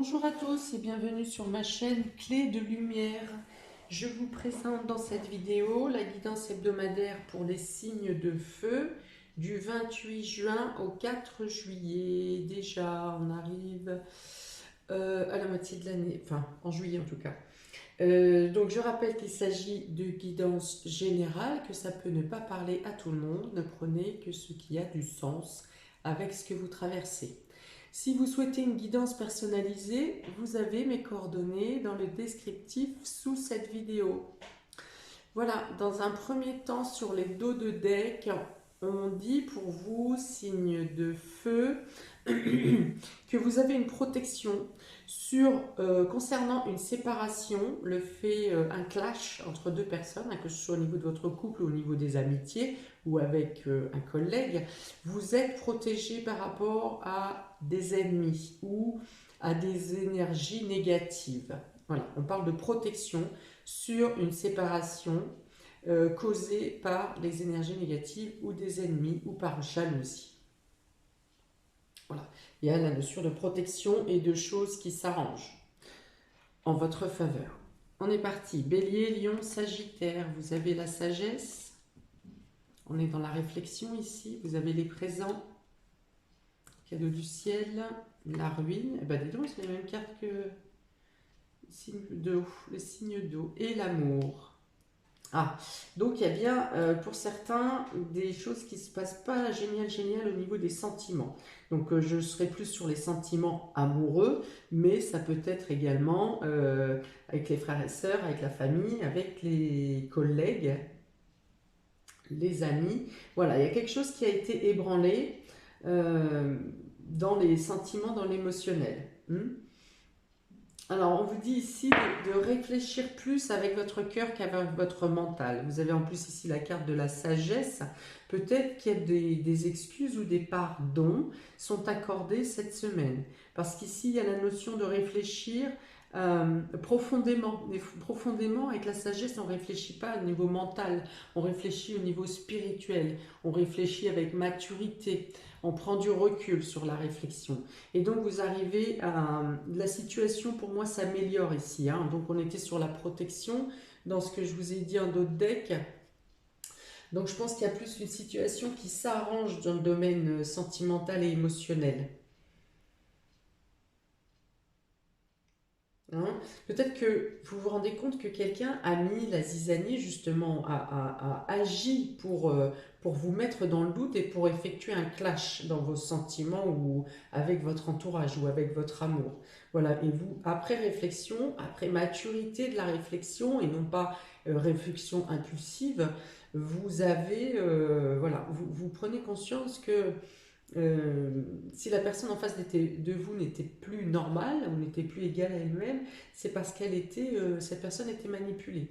Bonjour à tous et bienvenue sur ma chaîne Clé de Lumière. Je vous présente dans cette vidéo la guidance hebdomadaire pour les signes de feu du 28 juin au 4 juillet. Déjà, on arrive à la moitié de l'année, enfin en juillet en tout cas. Donc je rappelle qu'il s'agit de guidance générale, que ça peut ne pas parler à tout le monde. Ne prenez que ce qui a du sens avec ce que vous traversez. Si vous souhaitez une guidance personnalisée, vous avez mes coordonnées dans le descriptif sous cette vidéo. Voilà, dans un premier temps, sur les dos de deck, on dit pour vous, signe de feu, que vous avez une protection concernant une séparation, le fait, un clash entre deux personnes, que ce soit au niveau de votre couple ou au niveau des amitiés ou avec un collègue, vous êtes protégé par rapport à des ennemis ou à des énergies négatives. Voilà, on parle de protection sur une séparation causée par les énergies négatives ou des ennemis ou par jalousie. Voilà. Il y a la notion de protection et de choses qui s'arrangent en votre faveur. On est parti. Bélier, Lion, Sagittaire. Vous avez la sagesse. On est dans la réflexion ici. Vous avez les présents. Cadeau du ciel. La ruine. Eh ben, dis donc, c'est les mêmes cartes que les signes d'eau. Et l'amour. Ah, donc il y a bien pour certains des choses qui ne se passent pas génial au niveau des sentiments. Donc je serai plus sur les sentiments amoureux, mais ça peut être également avec les frères et sœurs, avec la famille, avec les collègues, les amis. Voilà, il y a quelque chose qui a été ébranlé dans les sentiments, dans l'émotionnel. Alors, on vous dit ici de réfléchir plus avec votre cœur qu'avec votre mental. Vous avez en plus ici la carte de la sagesse. Peut-être qu'il y a des excuses ou des pardons sont accordés cette semaine. Parce qu'ici, il y a la notion de réfléchir profondément. Mais profondément, avec la sagesse, on ne réfléchit pas au niveau mental. On réfléchit au niveau spirituel. On réfléchit avec maturité. On prend du recul sur la réflexion. Et donc vous arrivez à... La situation pour moi s'améliore ici. Donc on était sur la protection dans ce que je vous ai dit en d'autres decks. Donc je pense qu'il y a plus une situation qui s'arrange dans le domaine sentimental et émotionnel. Peut-être que vous vous rendez compte que quelqu'un a mis la zizanie justement, a agi pour vous mettre dans le doute et pour effectuer un clash dans vos sentiments ou avec votre entourage ou avec votre amour. Voilà, et vous, après réflexion, après maturité de la réflexion et non pas réflexion impulsive, vous avez, voilà, vous prenez conscience que si la personne en face de vous n'était plus normale ou n'était plus égale à elle-même, c'est parce cette personne était manipulée.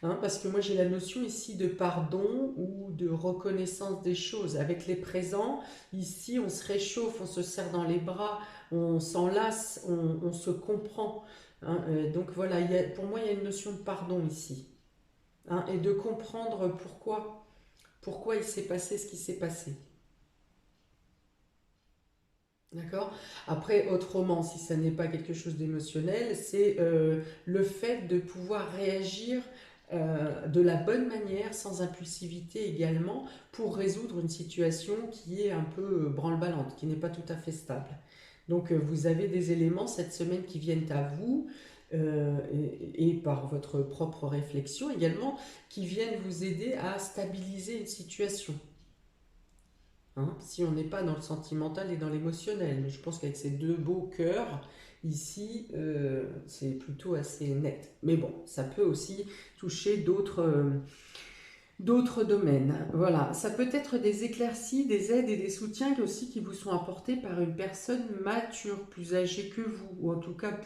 Parce que moi j'ai la notion ici de pardon ou de reconnaissance des choses. Avec les présents, ici on se réchauffe, on se serre dans les bras, on s'enlace, on se comprend. Donc voilà, pour moi il y a une notion de pardon ici. Et de comprendre pourquoi il s'est passé ce qui s'est passé. D'accord. Après, autrement, si ça n'est pas quelque chose d'émotionnel, c'est le fait de pouvoir réagir de la bonne manière, sans impulsivité également, pour résoudre une situation qui est un peu branle-ballante, qui n'est pas tout à fait stable. Donc, vous avez des éléments cette semaine qui viennent à vous, et par votre propre réflexion également, qui viennent vous aider à stabiliser une situation. Si on n'est pas dans le sentimental et dans l'émotionnel. Mais je pense qu'avec ces deux beaux cœurs, ici, c'est plutôt assez net. Mais bon, ça peut aussi toucher d'autres domaines. Voilà, ça peut être des éclaircies, des aides et des soutiens aussi qui vous sont apportés par une personne mature, plus âgée que vous, ou en tout cas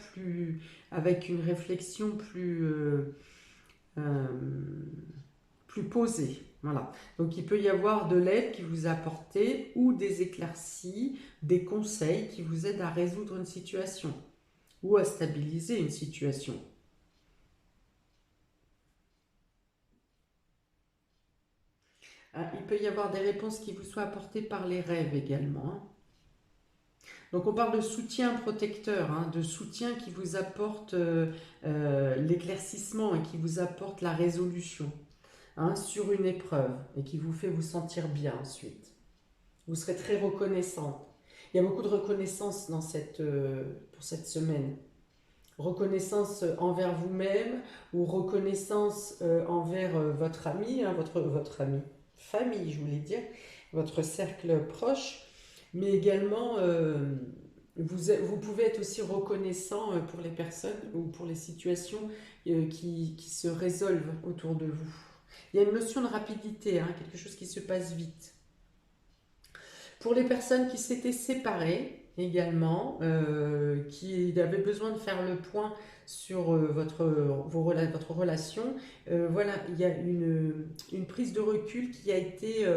avec une réflexion euh, plus posée. Voilà. Donc il peut y avoir de l'aide qui vous est apportée ou des éclaircies, des conseils qui vous aident à résoudre une situation ou à stabiliser une situation. Il peut y avoir des réponses qui vous soient apportées par les rêves également. Donc on parle de soutien protecteur, hein, de soutien qui vous apporte l'éclaircissement et qui vous apporte la résolution, hein, sur une épreuve et qui vous fait vous sentir bien ensuite. Vous serez très reconnaissante. Il y a beaucoup de reconnaissance dans pour cette semaine. Reconnaissance envers vous-même ou reconnaissance envers votre ami, hein, votre ami, famille, je voulais dire, votre cercle proche, mais également vous pouvez être aussi reconnaissant pour les personnes ou pour les situations qui se résolvent autour de vous. Il y a une notion de rapidité, hein, quelque chose qui se passe vite. Pour les personnes qui s'étaient séparées également, qui avaient besoin de faire le point sur votre relation, voilà, il y a une prise de recul qui a été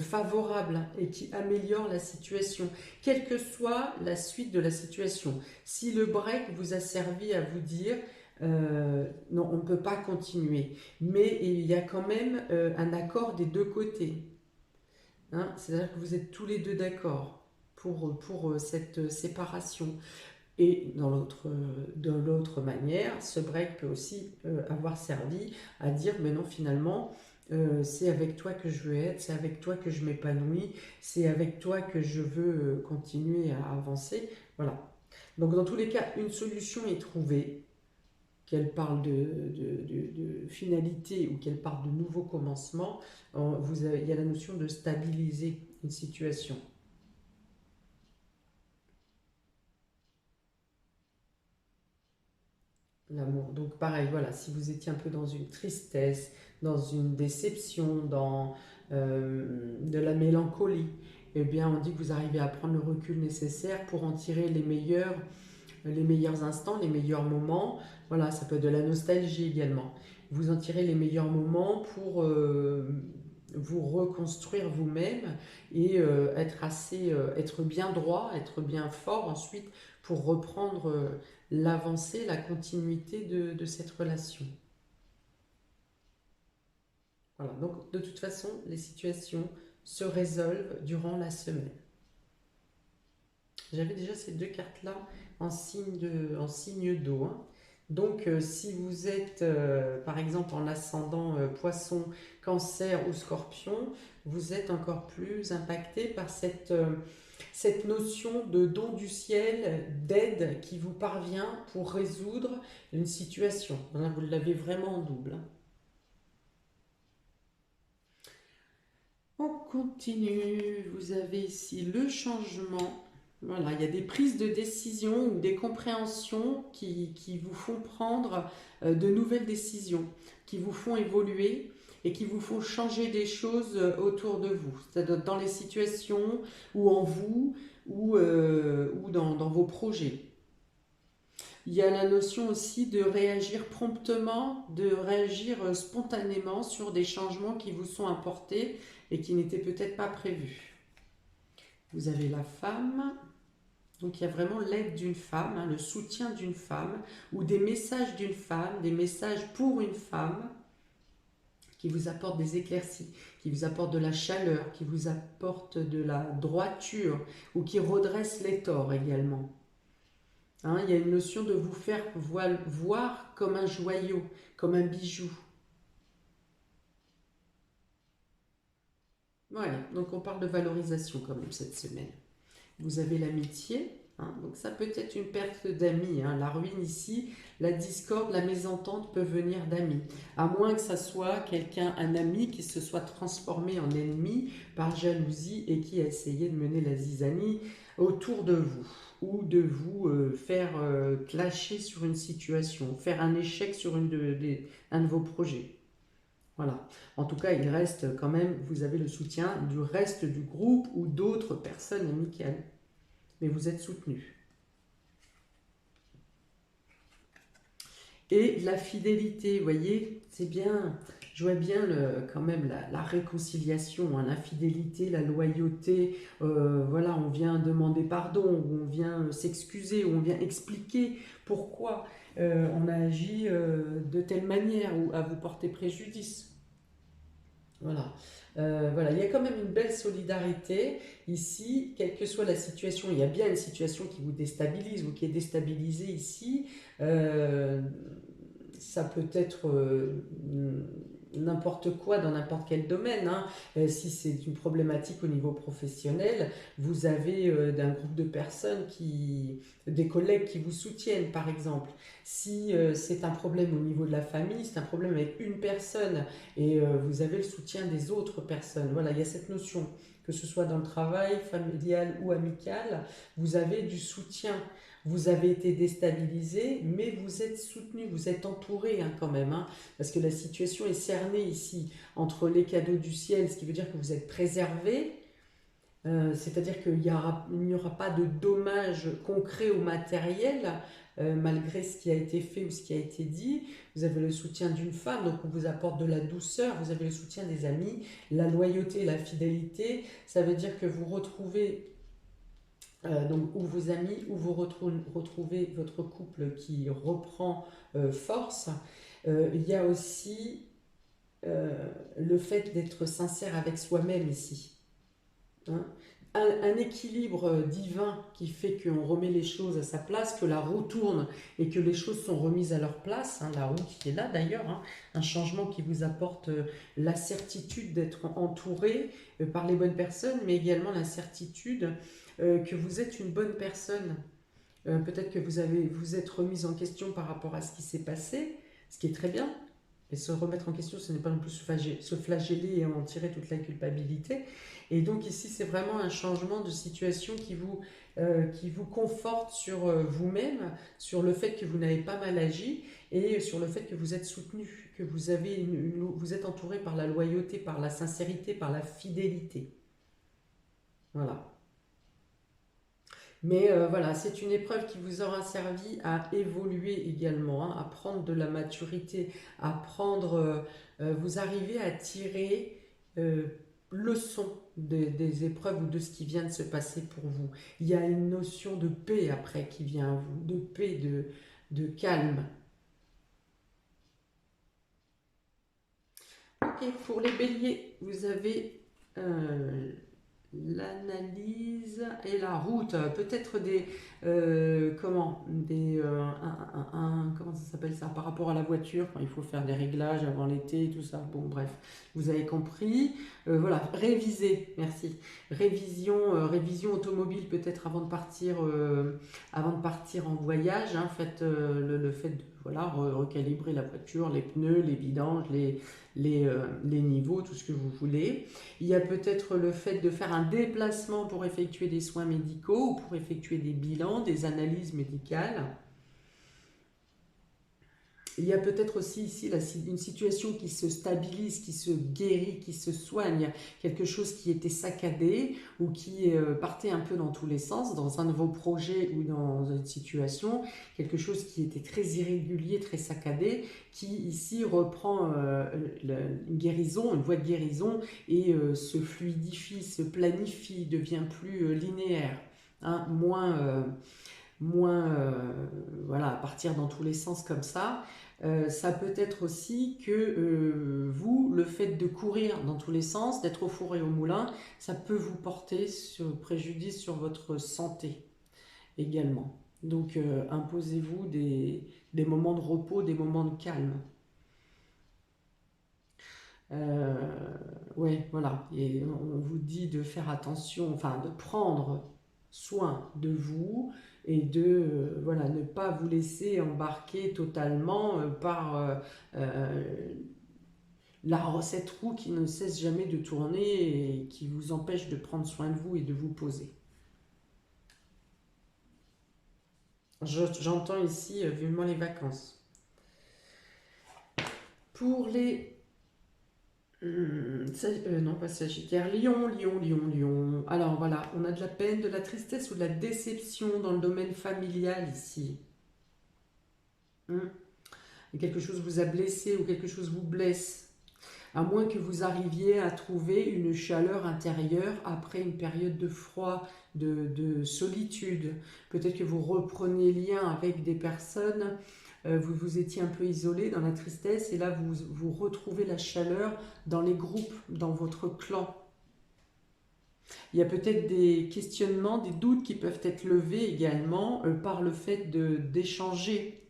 favorable et qui améliore la situation, quelle que soit la suite de la situation. Si le break vous a servi à vous dire non, on ne peut pas continuer, mais il y a quand même un accord des deux côtés. Hein, c'est-à-dire que vous êtes tous les deux d'accord pour cette séparation. Et dans l'autre manière, ce break peut aussi avoir servi à dire, mais non, finalement, c'est avec toi que je veux être, c'est avec toi que je m'épanouis, c'est avec toi que je veux continuer à avancer. Voilà. Donc dans tous les cas, une solution est trouvée, qu'elle parle de finalité ou qu'elle parle de nouveau commencement. Il y a la notion de stabiliser une situation. L'amour. Donc pareil, voilà, si vous étiez un peu dans une tristesse, dans une déception, dans de la mélancolie, eh bien on dit que vous arrivez à prendre le recul nécessaire pour en tirer les meilleurs instants, les meilleurs moments. Voilà, ça peut être de la nostalgie également. Vous en tirez les meilleurs moments pour vous reconstruire vous-même et être bien droit, être bien fort ensuite pour reprendre l'avancée, la continuité de cette relation. Voilà, donc de toute façon, les situations se résolvent durant la semaine. J'avais déjà ces deux cartes-là en signe d'eau, hein. Donc, si vous êtes, par exemple, en ascendant poisson, cancer ou scorpion, vous êtes encore plus impacté par cette notion de don du ciel, d'aide qui vous parvient pour résoudre une situation. Hein, vous l'avez vraiment en double, hein. On continue. Vous avez ici le changement. Voilà, il y a des prises de décision ou des compréhensions qui vous font prendre de nouvelles décisions, qui vous font évoluer et qui vous font changer des choses autour de vous, c'est-à-dire dans les situations ou en vous ou dans vos projets. Il y a la notion aussi de réagir promptement, de réagir spontanément sur des changements qui vous sont apportés et qui n'étaient peut-être pas prévus. Vous avez la femme, donc il y a vraiment l'aide d'une femme, hein, le soutien d'une femme ou des messages d'une femme, des messages pour une femme qui vous apportent des éclaircies, qui vous apportent de la chaleur, qui vous apportent de la droiture ou qui redressent les torts également. Hein, il y a une notion de vous faire voir comme un joyau, comme un bijou. Voilà, donc on parle de valorisation quand même cette semaine. Vous avez l'amitié, hein, donc ça peut être une perte d'amis, hein, la ruine ici, la discorde, la mésentente peut venir d'amis. À moins que ça soit un ami qui se soit transformé en ennemi par jalousie et qui a essayé de mener la zizanie autour de vous ou de vous faire clasher sur une situation, faire un échec sur un de vos projets. Voilà. En tout cas, il reste quand même, vous avez le soutien du reste du groupe ou d'autres personnes amicales. Mais vous êtes soutenu. Et la fidélité, vous voyez, c'est bien, je vois bien quand même la réconciliation, hein, la fidélité, la loyauté. Voilà, on vient demander pardon, ou on vient s'excuser, ou on vient expliquer pourquoi on a agi de telle manière ou à vous porter préjudice. Voilà. Voilà, il y a quand même une belle solidarité ici, quelle que soit la situation. Il y a bien une situation qui vous déstabilise ou qui est déstabilisée ici. Euh, Ça peut être n'importe quoi dans n'importe quel domaine, hein. Si c'est une problématique au niveau professionnel, vous avez d'un groupe de personnes des collègues qui vous soutiennent, par exemple. Si c'est un problème au niveau de la famille, c'est un problème avec une personne et vous avez le soutien des autres personnes. Voilà, il y a cette notion, que ce soit dans le travail, familial ou amical, vous avez du soutien. Vous avez été déstabilisé, mais vous êtes soutenu, vous êtes entouré, hein, quand même, hein, parce que la situation est cernée ici entre les cadeaux du ciel, ce qui veut dire que vous êtes préservé, c'est-à-dire qu'il n'y aura pas de dommages concrets au matériel, malgré ce qui a été fait ou ce qui a été dit. Vous avez le soutien d'une femme, donc on vous apporte de la douceur, vous avez le soutien des amis, la loyauté, la fidélité. Ça veut dire que vous retrouvez donc, ou vos amis, ou vous retrouvez votre couple qui reprend force. Il y a aussi le fait d'être sincère avec soi-même ici, hein. Un équilibre divin qui fait qu'on remet les choses à sa place, que la roue tourne et que les choses sont remises à leur place, hein, la roue qui est là d'ailleurs, hein, un changement qui vous apporte la certitude d'être entouré par les bonnes personnes, mais également la certitude que vous êtes une bonne personne. Peut-être que vous êtes remise en question par rapport à ce qui s'est passé, ce qui est très bien. Et se remettre en question, ce n'est pas non plus se flageller et en tirer toute la culpabilité. Et donc ici, c'est vraiment un changement de situation qui vous conforte sur vous-même, sur le fait que vous n'avez pas mal agi et sur le fait que vous êtes soutenu, que vous êtes entouré par la loyauté, par la sincérité, par la fidélité. Voilà. Mais voilà, c'est une épreuve qui vous aura servi à évoluer également, hein, à prendre de la maturité, à prendre, vous arrivez à tirer euh, leçon des épreuves ou de ce qui vient de se passer pour vous. Il y a une notion de paix après qui vient à vous, de paix, de calme. Ok, pour les béliers, vous avez euh, l'analyse et la route, peut-être comment ça s'appelle ça, par rapport à la voiture, quand il faut faire des réglages avant l'été, tout ça. Bon, bref, vous avez compris. Voilà, réviser, merci. Révision automobile, peut-être avant de partir en voyage, hein, faites le fait de voilà, recalibrer la voiture, les pneus, les vidanges, les niveaux, tout ce que vous voulez. Il y a peut-être le fait de faire un déplacement pour effectuer des soins médicaux ou pour effectuer des bilans, des analyses médicales. Il y a peut-être aussi ici une situation qui se stabilise, qui se guérit, qui se soigne, quelque chose qui était saccadé ou qui partait un peu dans tous les sens, dans un de vos projets ou dans une situation, quelque chose qui était très irrégulier, très saccadé, qui ici reprend une guérison, une voie de guérison et se fluidifie, se planifie, devient plus linéaire, hein, voilà, à partir dans tous les sens comme ça. Ça peut être aussi que vous, le fait de courir dans tous les sens, d'être au four et au moulin, ça peut vous porter préjudice sur votre santé également. Donc imposez-vous des moments de repos, des moments de calme. Euh, ouais, voilà. Et on vous dit de faire attention, enfin de prendre soin de vous et de voilà, ne pas vous laisser embarquer totalement par cette roue qui ne cesse jamais de tourner et qui vous empêche de prendre soin de vous et de vous poser. J'entends ici vivement les vacances. Pour les non, pas Sagittaire, Lion, Lion, Lion, Lion. Alors voilà, on a de la peine, de la tristesse ou de la déception dans le domaine familial ici. Et quelque chose vous a blessé ou quelque chose vous blesse. À moins que vous arriviez à trouver une chaleur intérieure après une période de froid, de solitude. Peut-être que vous reprenez lien avec des personnes, vous vous étiez un peu isolé dans la tristesse et là vous retrouvez la chaleur dans les groupes, dans votre clan. Il y a peut-être des questionnements, des doutes qui peuvent être levés également par le fait d'échanger.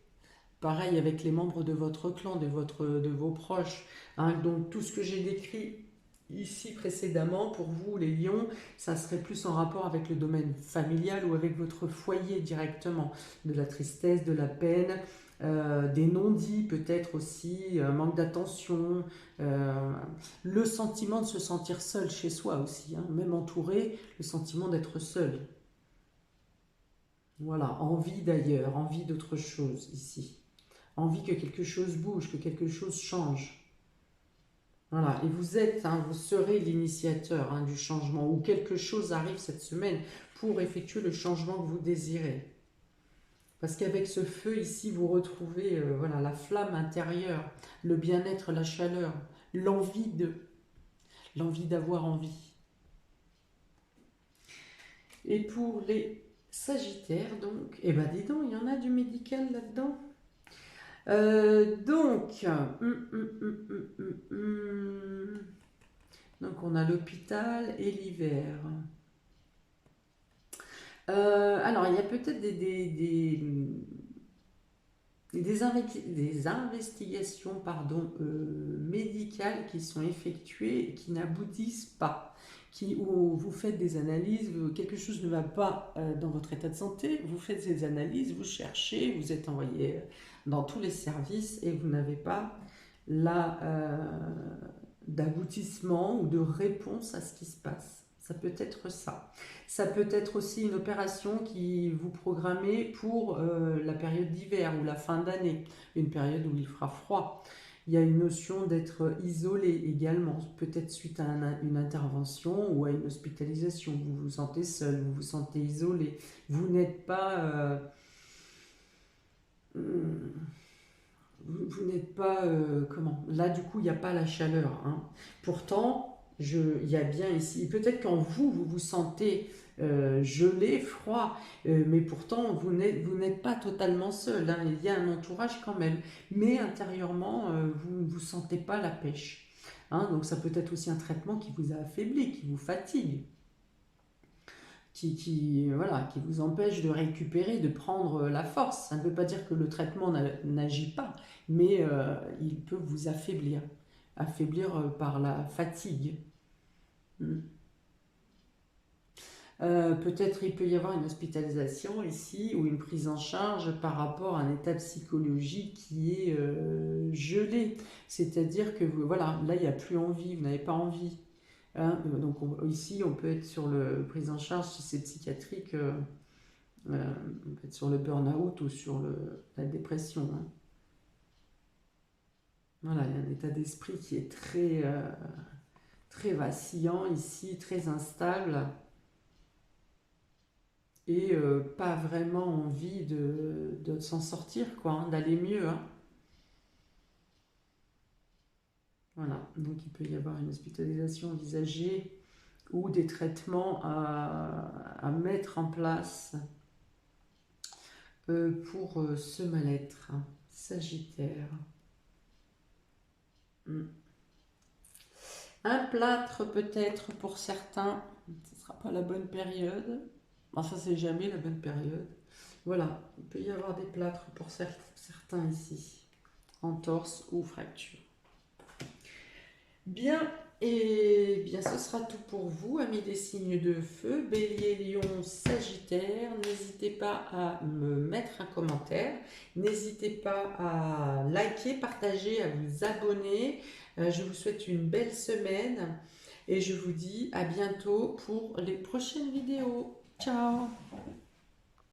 Pareil avec les membres de votre clan, de vos proches. Hein. Donc tout ce que j'ai décrit ici précédemment, pour vous les lions, ça serait plus en rapport avec le domaine familial ou avec votre foyer directement. De la tristesse, de la peine, des non-dits peut-être aussi, un manque d'attention, le sentiment de se sentir seul chez soi aussi, hein, même entouré, le sentiment d'être seul. Voilà, envie d'ailleurs, envie d'autre chose ici. Envie que quelque chose bouge, que quelque chose change. Voilà, et vous êtes, hein, vous serez l'initiateur hein, du changement, ou quelque chose arrive cette semaine pour effectuer le changement que vous désirez. Parce qu'avec ce feu ici, vous retrouvez voilà, la flamme intérieure, le bien-être, la chaleur, l'envie d'avoir envie. Et pour les Sagittaires, donc, eh ben dis donc, il y en a du médical là-dedans. Donc on a l'hôpital et l'hiver. Alors, il y a peut-être des investigations pardon, médicales qui sont effectuées et qui n'aboutissent pas. Où vous faites des analyses, quelque chose ne va pas dans votre état de santé, vous faites ces analyses, vous cherchez, vous êtes envoyé dans tous les services et vous n'avez pas d'aboutissement ou de réponse à ce qui se passe. Ça peut être ça. Ça peut être aussi une opération qui vous programmez pour la période d'hiver ou la fin d'année, une période où il fera froid. Il y a une notion d'être isolé également, peut-être suite à une intervention ou à une hospitalisation. Vous vous sentez seul, vous vous sentez isolé. Vous n'êtes pas... vous n'êtes pas... comment? Là, du coup, il n'y a pas la chaleur. Hein. Pourtant, il y a bien ici... Peut-être qu'en vous, vous vous sentez gelé, froid, mais pourtant, vous n'êtes pas totalement seul. Hein. Il y a un entourage quand même. Mais intérieurement, vous ne vous sentez pas la pêche. Hein. Donc, ça peut être aussi un traitement qui vous a affaibli, qui vous fatigue. Voilà, qui vous empêche de récupérer, de prendre la force. Ça ne veut pas dire que le traitement n'agit pas, mais il peut vous affaiblir, par la fatigue. Peut-être il peut y avoir une hospitalisation ici ou une prise en charge par rapport à un état psychologique qui est gelé. C'est-à-dire que voilà, là il n'y a plus envie, vous n'avez pas envie. Hein, donc ici, on peut être sur le prise en charge si c'est psychiatrique, on peut être sur le burn-out ou sur la dépression. Hein. Voilà, il y a un état d'esprit qui est très vacillant ici, très instable et pas vraiment envie de s'en sortir, quoi, hein, d'aller mieux. Hein. Voilà, donc il peut y avoir une hospitalisation envisagée ou des traitements à mettre en place pour ce mal-être. Hein. Sagittaire. Un plâtre peut-être pour certains, ce ne sera pas la bonne période. Enfin, c'est jamais la bonne période. Voilà, il peut y avoir des plâtres pour certains ici, entorse ou fracture. Bien, et bien ce sera tout pour vous, amis des signes de feu, Bélier, Lion, Sagittaire. N'hésitez pas à me mettre un commentaire, n'hésitez pas à liker, partager, à vous abonner. Je vous souhaite une belle semaine et je vous dis à bientôt pour les prochaines vidéos. Ciao!